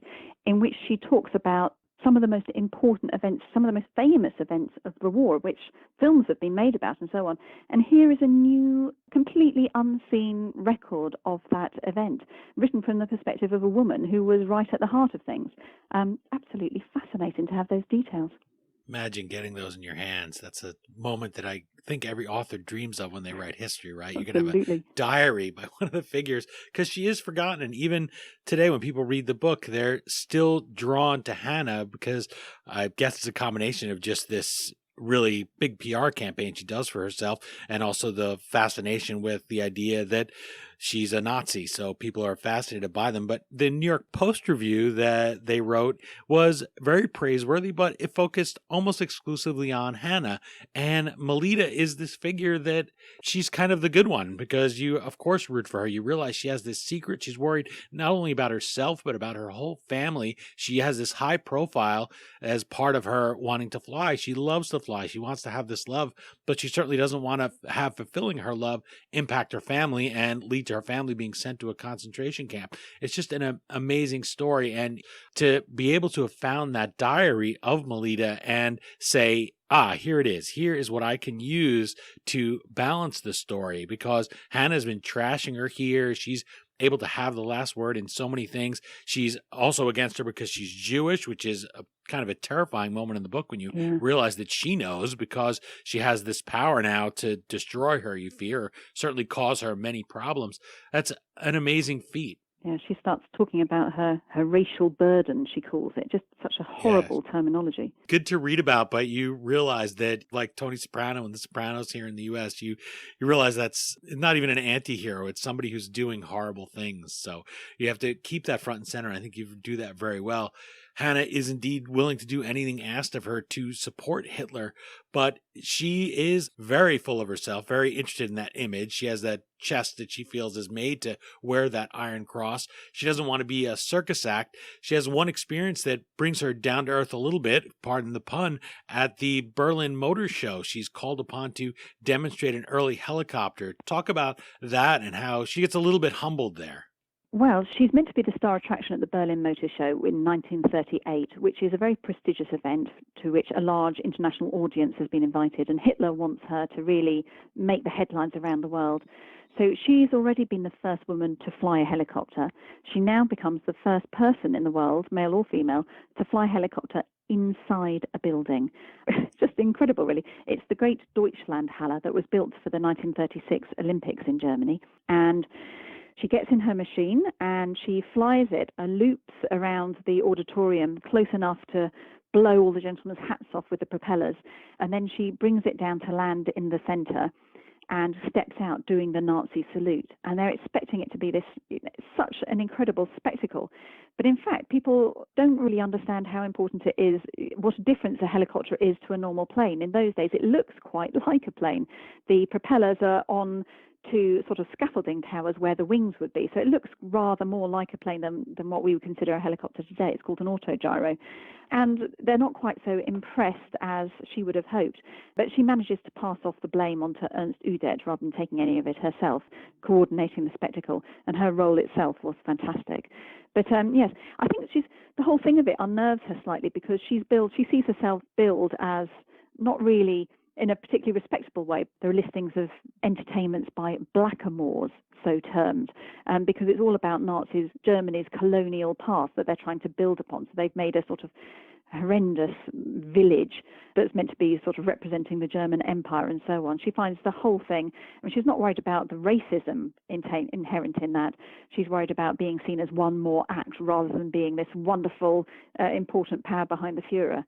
in which she talks about some of the most important events, some of the most famous events of the war, which films have been made about and so on. And here is a new, completely unseen record of that event, written from the perspective of a woman who was right at the heart of things. Absolutely fascinating to have those details. Imagine getting those in your hands. That's a moment that I think every author dreams of when they write history, right? You can have a diary by one of the figures, because she is forgotten. And even today, when people read the book, they're still drawn to Hanna, because I guess it's a combination of just this really big PR campaign she does for herself, and also the fascination with the idea that she's a Nazi. So people are fascinated by them. But the New York Post review that they wrote was very praiseworthy, but it focused almost exclusively on Hanna. And Melitta is this figure that she's kind of the good one, because you, of course, root for her. You realize she has this secret. She's worried not only about herself, but about her whole family. She has this high profile as part of her wanting to fly. She loves to fly. She wants to have this love, but she certainly doesn't want to have fulfilling her love impact her family and lead to her family being sent to a concentration camp. It's just an amazing story. And to be able to have found that diary of Melitta and say, here it is. Here is what I can use to balance the story, because Hanna's been trashing her here. She's able to have the last word in so many things. She's also against her because she's Jewish, which is kind of a terrifying moment in the book when you realize that she knows, because she has this power now to destroy her, you fear, or certainly cause her many problems. That's an amazing feat. Yeah, she starts talking about her racial burden, she calls it. Just such a horrible terminology. Good to read about, but you realize that, like Tony Soprano and The Sopranos here in the U.S., you realize that's not even an anti-hero. It's somebody who's doing horrible things. So you have to keep that front and center. I think you do that very well. Hanna is indeed willing to do anything asked of her to support Hitler, but she is very full of herself, very interested in that image. She has that chest that she feels is made to wear that Iron Cross. She doesn't want to be a circus act. She has one experience that brings her down to earth a little bit, pardon the pun, at the Berlin Motor Show. She's called upon to demonstrate an early helicopter. Talk about that and how she gets a little bit humbled there. Well, she's meant to be the star attraction at the Berlin Motor Show in 1938, which is a very prestigious event to which a large international audience has been invited, and Hitler wants her to really make the headlines around the world. So she's already been the first woman to fly a helicopter. She now becomes the first person in the world, male or female, to fly a helicopter inside a building. Just incredible, really. It's the great Deutschlandhalle that was built for the 1936 Olympics in Germany, and she gets in her machine and she flies it, loops around the auditorium close enough to blow all the gentlemen's hats off with the propellers, and then she brings it down to land in the center and steps out doing the Nazi salute. And they're expecting it to be such an incredible spectacle. But in fact, people don't really understand how important it is, what a difference a helicopter is to a normal plane. In those days, it looks quite like a plane. The propellers are on to sort of scaffolding towers where the wings would be. So it looks rather more like a plane than what we would consider a helicopter today. It's called an autogyro. And they're not quite so impressed as she would have hoped. But she manages to pass off the blame onto Ernst Udet rather than taking any of it herself, coordinating the spectacle. And her role itself was fantastic. But yes, I think the whole thing of it unnerves her slightly, because she sees herself billed as not really in a particularly respectable way. There are listings of entertainments by blackamoors, so termed, because it's all about Germany's colonial past that they're trying to build upon. So they've made a sort of horrendous village that's meant to be sort of representing the German Empire and so on. She finds the whole thing, I mean, she's not worried about the racism inherent in that. She's worried about being seen as one more act rather than being this wonderful, important power behind the Führer.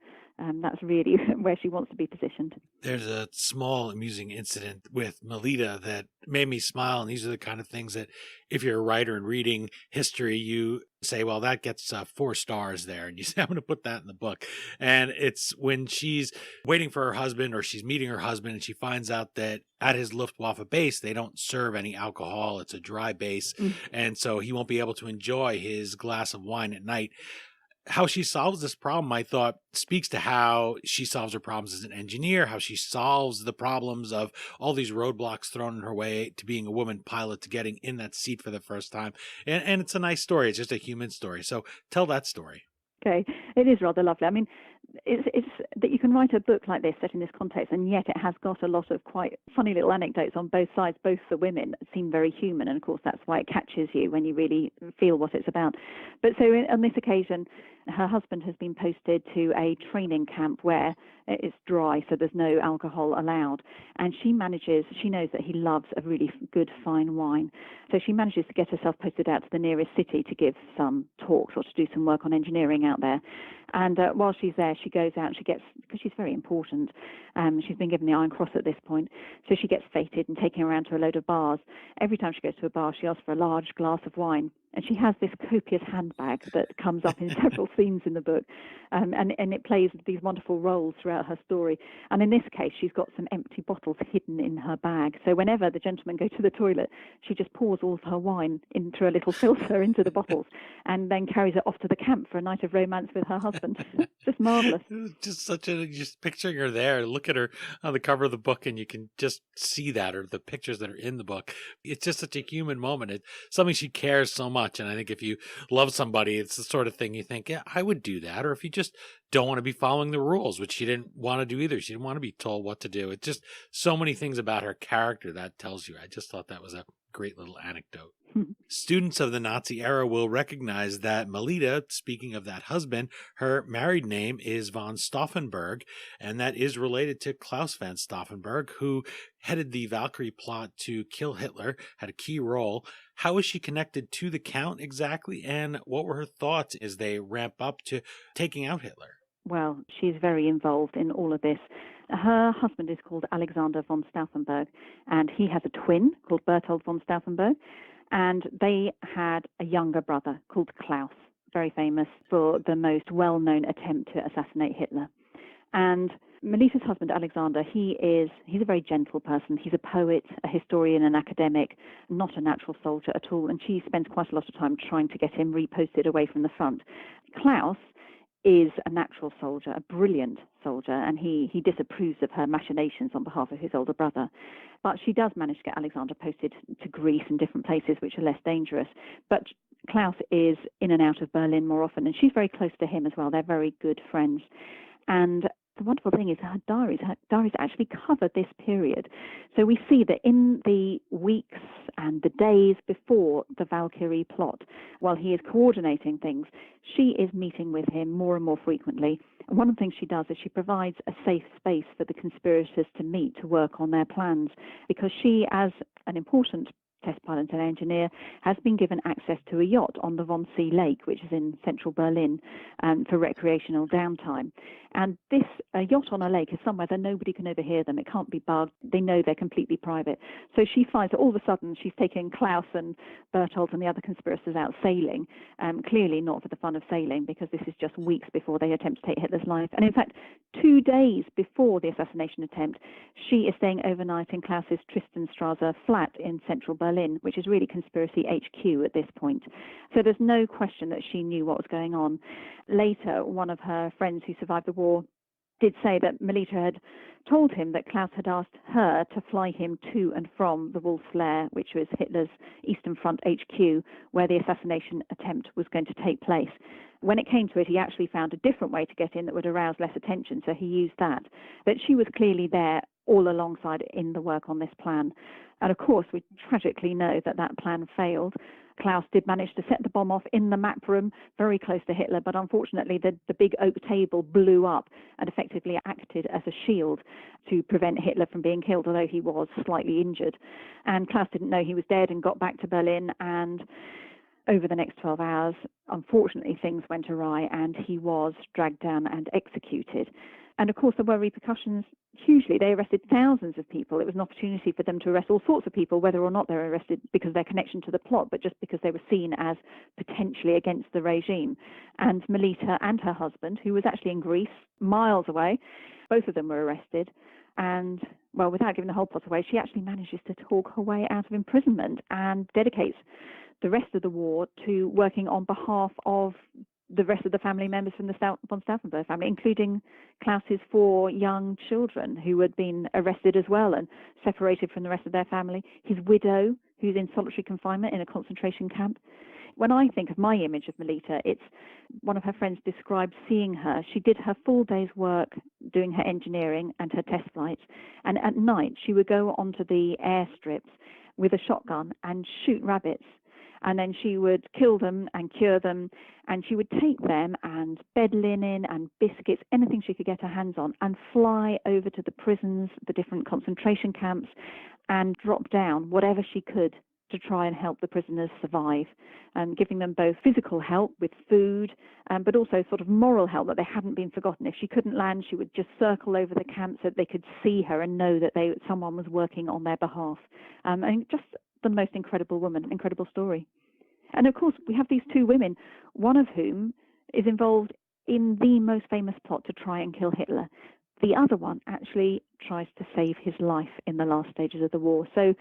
That's really where she wants to be positioned. There's a small amusing incident with Melitta that made me smile. And these are the kind of things that if you're a writer and reading history, you say, well, that gets 4 stars there. And you say, I'm going to put that in the book. And it's when she's waiting for her husband, or she's meeting her husband, and she finds out that at his Luftwaffe base, they don't serve any alcohol. It's a dry base. And so he won't be able to enjoy his glass of wine at night. How she solves this problem, I thought, speaks to how she solves her problems as an engineer, how she solves the problems of all these roadblocks thrown in her way to being a woman pilot, to getting in that seat for the first time. And it's a nice story. It's just a human story. So tell that story. Okay, it is rather lovely. I mean, it's that you can write a book like this set in this context, and yet it has got a lot of quite funny little anecdotes on both sides. Both the women seem very human, and of course that's why it catches you when you really feel what it's about. But so on this occasion, her husband has been posted to a training camp where it's dry, so there's no alcohol allowed. And she knows that he loves a really good fine wine. So she manages to get herself posted out to the nearest city to give some talks or to do some work on engineering out there. And while she's there, she goes out and she gets, because she's very important, she's been given the Iron Cross at this point, so she gets feted and taken around to a load of bars. Every time she goes to a bar, she asks for a large glass of wine. And she has this copious handbag that comes up in several scenes in the book. And it plays these wonderful roles throughout her story. And in this case, she's got some empty bottles hidden in her bag. So whenever the gentlemen go to the toilet, she just pours all of her wine into a little filter into the bottles and then carries it off to the camp for a night of romance with her husband. Just marvelous. Just picturing her there. Look at her on the cover of the book, and you can just see that, or the pictures that are in the book. It's just such a human moment. It's something she cares so much. And I think if you love somebody, it's the sort of thing you think, yeah, I would do that. Or if you just don't want to be following the rules, which she didn't want to do either. She didn't want to be told what to do. It's just so many things about her character that tells you. I just thought that was a great little anecdote. Students of the Nazi era will recognize that Melitta, speaking of that husband, her married name is von Stauffenberg, and that is related to Claus von Stauffenberg, who headed the Valkyrie plot to kill Hitler, had a key role. How is she connected to the Count exactly, and what were her thoughts as they ramp up to taking out Hitler? Well, she's very involved in all of this. Her husband is called Alexander von Stauffenberg, and he has a twin called Berthold von Stauffenberg. And they had a younger brother called Klaus, very famous for the most well-known attempt to assassinate Hitler. And Melitta's husband, Alexander, he's a very gentle person. He's a poet, a historian, an academic, not a natural soldier at all. And she spends quite a lot of time trying to get him reposted away from the front. Klaus is a natural soldier, a brilliant soldier, and he disapproves of her machinations on behalf of his older brother. But she does manage to get Alexander posted to Greece and different places which are less dangerous. But Klaus is in and out of Berlin more often, and she's very close to him as well. They're very good friends. And the wonderful thing is her diaries actually covered this period. So we see that in the weeks and the days before the Valkyrie plot, while he is coordinating things, she is meeting with him more and more frequently. And one of the things she does is she provides a safe space for the conspirators to meet, to work on their plans, because she, as an important test pilot and engineer, has been given access to a yacht on the Wannsee Lake, which is in central Berlin, for recreational downtime. And this yacht on a lake is somewhere that nobody can overhear them. It can't be bugged. They know they're completely private. So she finds that all of a sudden she's taking Klaus and Berthold and the other conspirators out sailing, clearly not for the fun of sailing, because this is just weeks before they attempt to take Hitler's life. And in fact, 2 days before the assassination attempt, she is staying overnight in Klaus's Tristanstrasse flat in central Berlin, which is really conspiracy HQ at this point. So there's no question that she knew what was going on. Later, one of her friends who survived the war did say that Melitta had told him that Klaus had asked her to fly him to and from the Wolf's Lair, which was Hitler's Eastern Front HQ, where the assassination attempt was going to take place. When it came to it, he actually found a different way to get in that would arouse less attention, so he used that. But she was clearly there all alongside in the work on this plan. And of course, we tragically know that that plan failed. Klaus did manage to set the bomb off in the map room very close to Hitler, but unfortunately the big oak table blew up and effectively acted as a shield to prevent Hitler from being killed, although he was slightly injured. And Klaus didn't know he was dead and got back to Berlin, and over the next 12 hours, unfortunately, things went awry and he was dragged down and executed. And of course, there were repercussions hugely. They arrested thousands of people. It was an opportunity for them to arrest all sorts of people, whether or not they were arrested because of their connection to the plot, but just because they were seen as potentially against the regime. And Melitta and her husband, who was actually in Greece, miles away, both of them were arrested. And, well, without giving the whole plot away, she actually manages to talk her way out of imprisonment and dedicates the rest of the war to working on behalf of the rest of the family members from the von Stauffenberg family, including Klaus's 4 young children who had been arrested as well and separated from the rest of their family, his widow, who's in solitary confinement in a concentration camp. When I think of my image of Melitta, it's one of her friends described seeing her. She did her full day's work doing her engineering and her test flights, and at night she would go onto the airstrips with a shotgun and shoot rabbits. And then she would kill them and cure them, and she would take them and bed linen and biscuits, anything she could get her hands on, and fly over to the prisons, the different concentration camps, and drop down whatever she could to try and help the prisoners survive, and giving them both physical help with food, but also sort of moral help, that they hadn't been forgotten. If she couldn't land, she would just circle over the camp so that they could see her and know that someone was working on their behalf. And just the most incredible woman, incredible story. And of course, we have these 2 women, one of whom is involved in the most famous plot to try and kill Hitler. The other one actually tries to save his life in the last stages of the war. So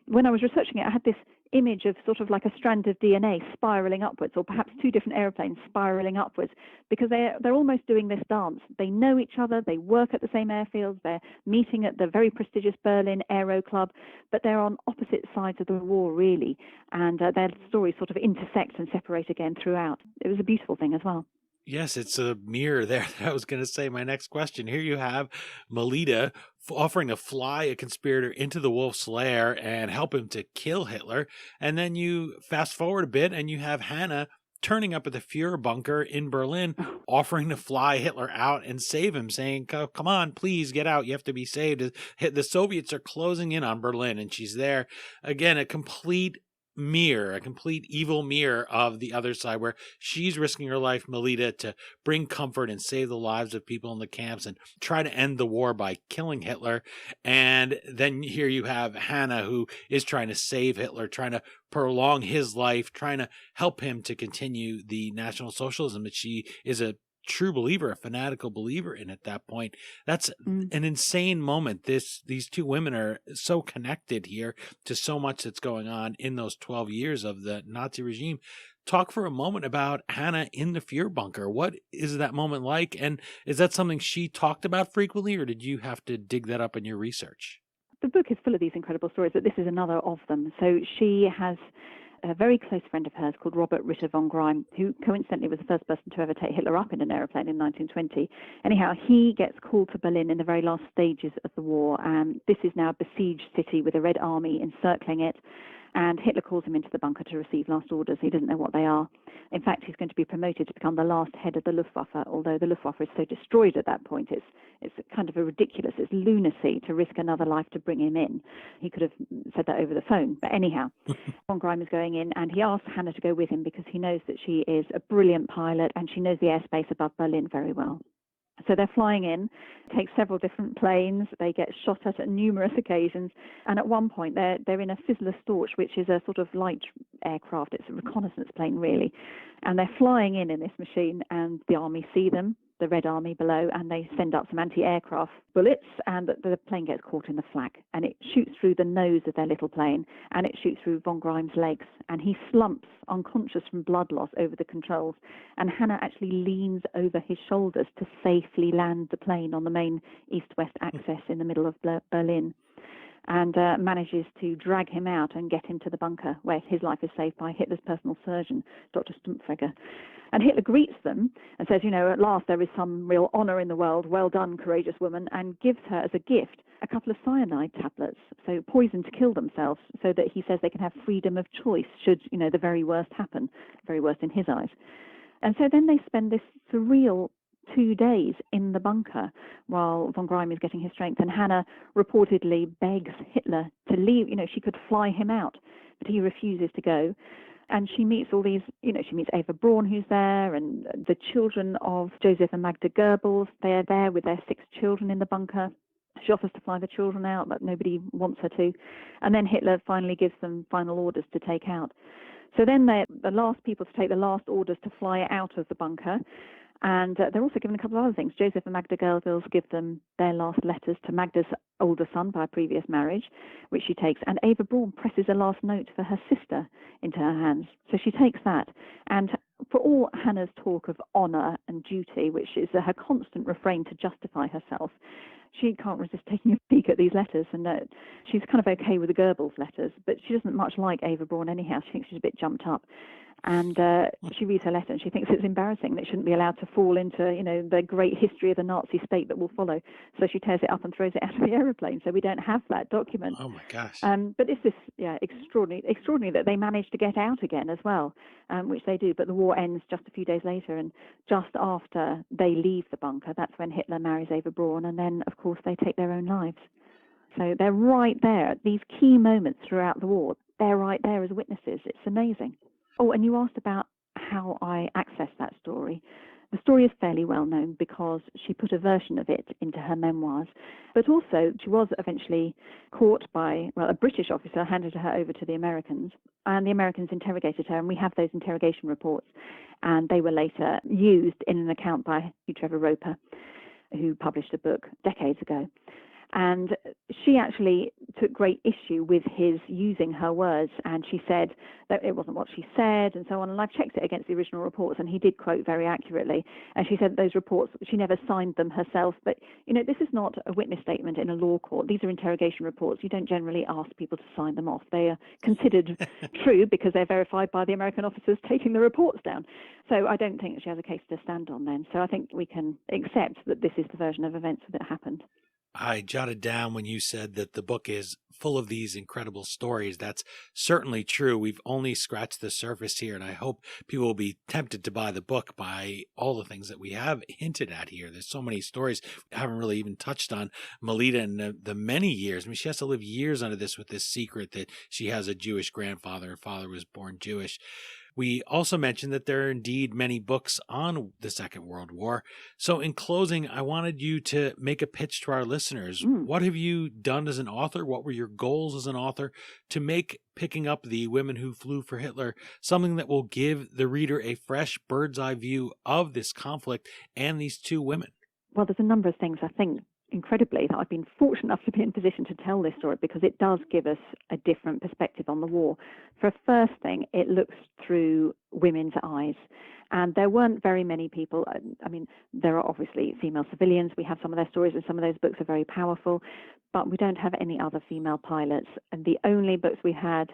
when I was researching it, I had this image of sort of like a strand of DNA spiraling upwards, or perhaps 2 different aeroplanes spiraling upwards, because they're almost doing this dance. They know each other, they work at the same airfields, they're meeting at the very prestigious Berlin Aero Club, but they're on opposite sides of the war, really, and their stories sort of intersect and separate again throughout. It was a beautiful thing as well. Yes, it's a mirror there. I was going to say my next question. Here you have Melitta offering to fly a conspirator into the wolf's lair and help him to kill Hitler. And then you fast forward a bit and you have Hanna turning up at the Fuhrer bunker in Berlin, offering to fly Hitler out and save him, saying, come on, please get out. You have to be saved. The Soviets are closing in on Berlin. And she's there. Again, a complete evil mirror of the other side, where she's risking her life, Melitta, to bring comfort and save the lives of people in the camps and try to end the war by killing Hitler. And then here you have Hanna, who is trying to save Hitler, trying to prolong his life, trying to help him to continue the National Socialism that she is a true believer, a fanatical believer in at that point. That's an insane moment. These 2 women are so connected here to so much that's going on in those 12 years of the Nazi regime. Talk for a moment about Hanna in the Fuhrer bunker. What is that moment like? And is that something she talked about frequently, or did you have to dig that up in your research? The book is full of these incredible stories, but this is another of them. So she has a very close friend of hers called Robert Ritter von Greim, who coincidentally was the first person to ever take Hitler up in an aeroplane in 1920. Anyhow, he gets called to Berlin in the very last stages of the war. This is now a besieged city with a Red Army encircling it. And Hitler calls him into the bunker to receive last orders. He doesn't know what they are. In fact, he's going to be promoted to become the last head of the Luftwaffe, although the Luftwaffe is so destroyed at that point. It's kind of a ridiculous, it's lunacy to risk another life to bring him in. He could have said that over the phone. But anyhow, von Greim is going in, and he asks Hanna to go with him because he knows that she is a brilliant pilot and she knows the airspace above Berlin very well. So they're flying in, take several different planes, they get shot at numerous occasions, and at one point they're in a Fizzler Storch, which is a sort of light aircraft, it's a reconnaissance plane really, and they're flying in this machine, and the army see them, the Red Army below, and they send up some anti-aircraft bullets, and the plane gets caught in the flak, and it shoots through the nose of their little plane, and it shoots through von Greim's legs, and he slumps unconscious from blood loss over the controls, and Hanna actually leans over his shoulders to safely land the plane on the main east-west axis in the middle of Berlin, and manages to drag him out and get him to the bunker, where his life is saved by Hitler's personal surgeon, Dr. Stauffenberg. And Hitler greets them and says, at last there is some real honor in the world. Well done, courageous woman, and gives her as a gift a couple of cyanide tablets, so poison to kill themselves, so that he says they can have freedom of choice should, the very worst happen, very worst in his eyes. And so then they spend this surreal 2 days in the bunker while von Greim is getting his strength, and Hanna reportedly begs Hitler to leave. She could fly him out, but he refuses to go. And she meets all these, she meets Eva Braun, who's there, and the children of Joseph and Magda Goebbels. They are there with their 6 children in the bunker. She offers to fly the children out, but nobody wants her to. And then Hitler finally gives them final orders to take out. So then they're the last people to take the last orders to fly out of the bunker. And they're also given a couple of other things. Joseph and Magda Goebbels give them their last letters to Magda's older son by a previous marriage, which she takes. And Eva Braun presses a last note for her sister into her hands. So she takes that. And for all Hanna's talk of honour and duty, which is her constant refrain to justify herself, she can't resist taking a peek at these letters. And she's kind of okay with the Goebbels letters, but she doesn't much like Eva Braun anyhow. She thinks she's a bit jumped up. And she reads her letter and she thinks it's embarrassing that she shouldn't be allowed to fall into, the great history of the Nazi state that will follow. So she tears it up and throws it out of the aeroplane. So we don't have that document. Oh, my gosh. But it's this, extraordinary that they managed to get out again as well, which they do. But the war ends just a few days later. And just after they leave the bunker, that's when Hitler marries Eva Braun. And then, of course, they take their own lives. So they're right there. These key moments throughout the war, they're right there as witnesses. It's amazing. Oh, and you asked about how I accessed that story. The story is fairly well known because she put a version of it into her memoirs, but also she was eventually caught by, a British officer handed her over to the Americans, and the Americans interrogated her, and we have those interrogation reports, and they were later used in an account by Hugh Trevor Roper, who published a book decades ago. And she actually took great issue with his using her words, and she said that it wasn't what she said and so on. And I've checked it against the original reports, and he did quote very accurately. And she said those reports, she never signed them herself. But, this is not a witness statement in a law court. These are interrogation reports. You don't generally ask people to sign them off. They are considered true because they're verified by the American officers taking the reports down. So I don't think she has a case to stand on then. So I think we can accept that this is the version of events that happened. I jotted down when you said that the book is full of these incredible stories. That's certainly true. We've only scratched the surface here, and I hope people will be tempted to buy the book by all the things that we have hinted at here. There's so many stories we haven't really even touched on. Melitta and the many years. I mean, she has to live years under this with this secret that she has a Jewish grandfather. Her father was born Jewish. We also mentioned that there are indeed many books on the Second World War. So in closing, I wanted you to make a pitch to our listeners. What have you done as an author? What were your goals as an author to make picking up The Women Who Flew for Hitler something that will give the reader a fresh bird's eye view of this conflict and these 2 women? Well, there's a number of things, I think, incredibly, that I've been fortunate enough to be in a position to tell this story because it does give us a different perspective on the war. For a first thing, it looks through women's eyes. And there weren't very many people. I mean, there are obviously female civilians. We have some of their stories, and some of those books are very powerful. But we don't have any other female pilots. And the only books we had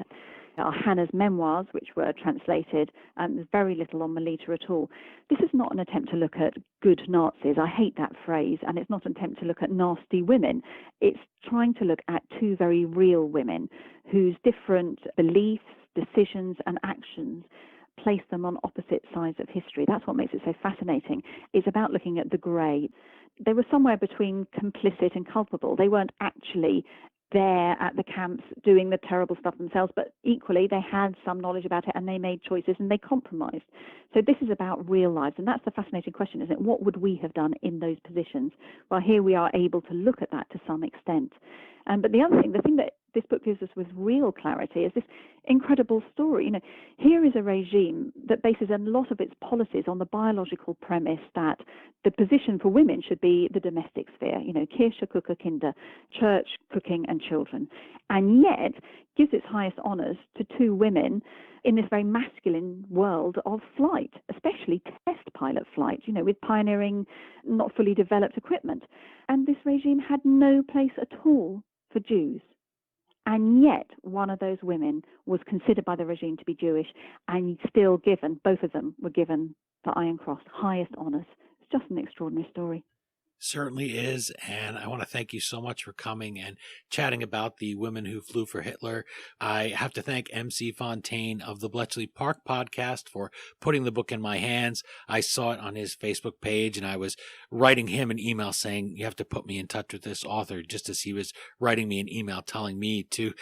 are Hanna's memoirs, which were translated. There's very little on Melitta at all. This is not an attempt to look at good Nazis. I hate that phrase. And it's not an attempt to look at nasty women. It's trying to look at 2 very real women whose different beliefs, decisions, and actions place them on opposite sides of history. That's what makes it so fascinating. It's about looking at the grey. They were somewhere between complicit and culpable. They weren't actually there at the camps doing the terrible stuff themselves, but equally they had some knowledge about it and they made choices and they compromised. So this is about real lives, and that's the fascinating question, isn't it? What would we have done in those positions? Well, here we are able to look at that to some extent. But the other thing, the thing that this book gives us with real clarity is this incredible story. Here is a regime that bases a lot of its policies on the biological premise that the position for women should be the domestic sphere, Kirche, Küche, Kinder, church, cooking, and children, and yet gives its highest honours to 2 women in this very masculine world of flight, especially test pilot flight, with pioneering, not fully developed equipment. And this regime had no place at all for Jews. And yet, one of those women was considered by the regime to be Jewish and still given, both of them were given the Iron Cross, highest honours. It's just an extraordinary story. Certainly is, and I want to thank you so much for coming and chatting about the women who flew for Hitler. I have to thank MC Fontaine of the Bletchley Park podcast for putting the book in my hands. I saw it on his Facebook page, and I was writing him an email saying, you have to put me in touch with this author, just as he was writing me an email telling me to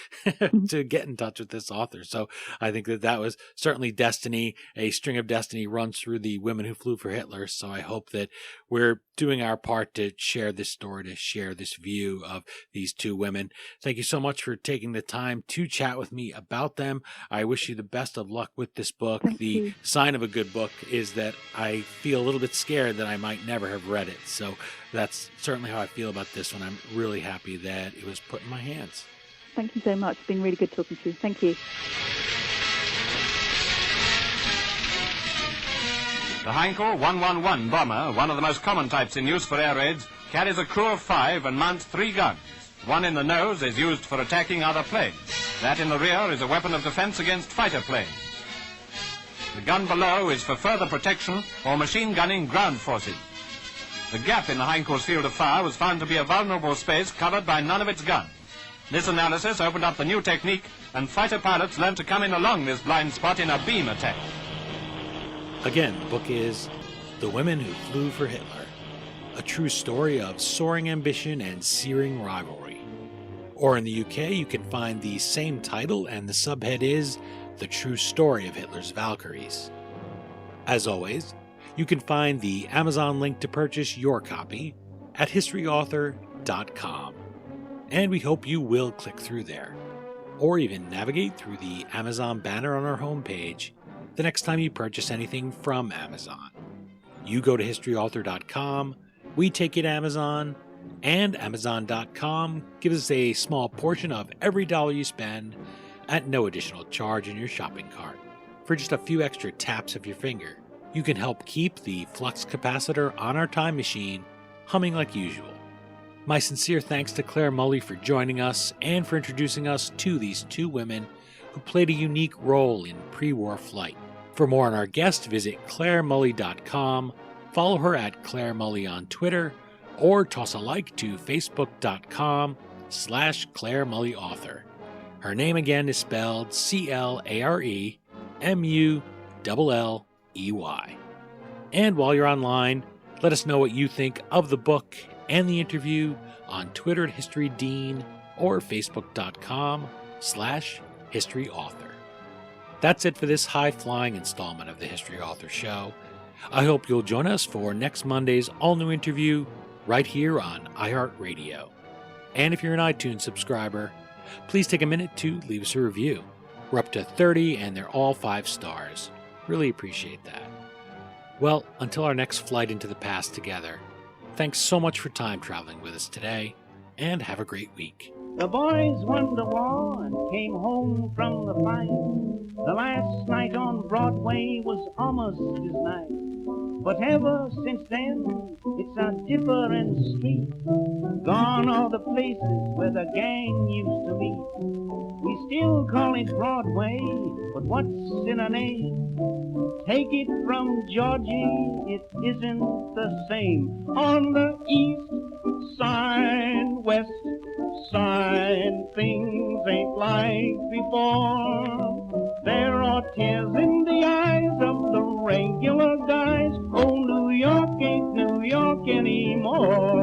to get in touch with this author. So I think that was certainly destiny. A string of destiny runs through the women who flew for Hitler, so I hope that we're doing our part to share this story, to share this view of these two women. Thank you so much for taking the time to chat with me about them. I wish you the best of luck with this book. Thank the you. Sign of a good book is that I feel a little bit scared that I might never have read it. So that's certainly how I feel about this one. I'm really happy that it was put in my hands. Thank you so much. It's been really good talking to you. Thank you. The Heinkel 111 bomber, one of the most common types in use for air raids, carries a crew of 5 and mounts 3 guns. One in the nose is used for attacking other planes. That in the rear is a weapon of defense against fighter planes. The gun below is for further protection or machine gunning ground forces. The gap in the Heinkel's field of fire was found to be a vulnerable space covered by none of its guns. This analysis opened up the new technique, and fighter pilots learned to come in along this blind spot in a beam attack. Again, the book is The Women Who Flew for Hitler, a true story of soaring ambition and searing rivalry. Or in the UK, you can find the same title, and the subhead is The True Story of Hitler's Valkyries. As always, you can find the Amazon link to purchase your copy at historyauthor.com. And we hope you will click through there, or even navigate through the Amazon banner on our homepage the next time you purchase anything from Amazon. You go to historyauthor.com, we take you to Amazon, and Amazon.com gives us a small portion of every dollar you spend at no additional charge in your shopping cart. For just a few extra taps of your finger, you can help keep the flux capacitor on our time machine humming like usual. My sincere thanks to Clare Mulley for joining us and for introducing us to these two women who played a unique role in pre-war flight. For more on our guest, visit ClareMulley.com, follow her at Clare Mulley on Twitter, or toss a like to Facebook.com/Clare Mulley Author. Her name again is spelled ClareMulley. And while you're online, let us know what you think of the book and the interview on Twitter at HistoryDean or Facebook.com/HistoryAuthor. That's it for this high-flying installment of the History Author Show. I hope you'll join us for next Monday's all-new interview right here on iHeartRadio. And if you're an iTunes subscriber, please take a minute to leave us a review. We're up to 30 and they're all 5 stars. Really appreciate that. Well, until our next flight into the past together, thanks so much for time traveling with us today, and have a great week. The boys won the war and came home from the fight. The last night on Broadway was almost his night. But ever since then, it's a different street. Gone are the places where the gang used to meet. We still call it Broadway, but what's in a name? Take it from Georgie, it isn't the same. On the east side, west side, things ain't like before. There are tears in the eyes of the regular guys. Oh, New York ain't New York anymore.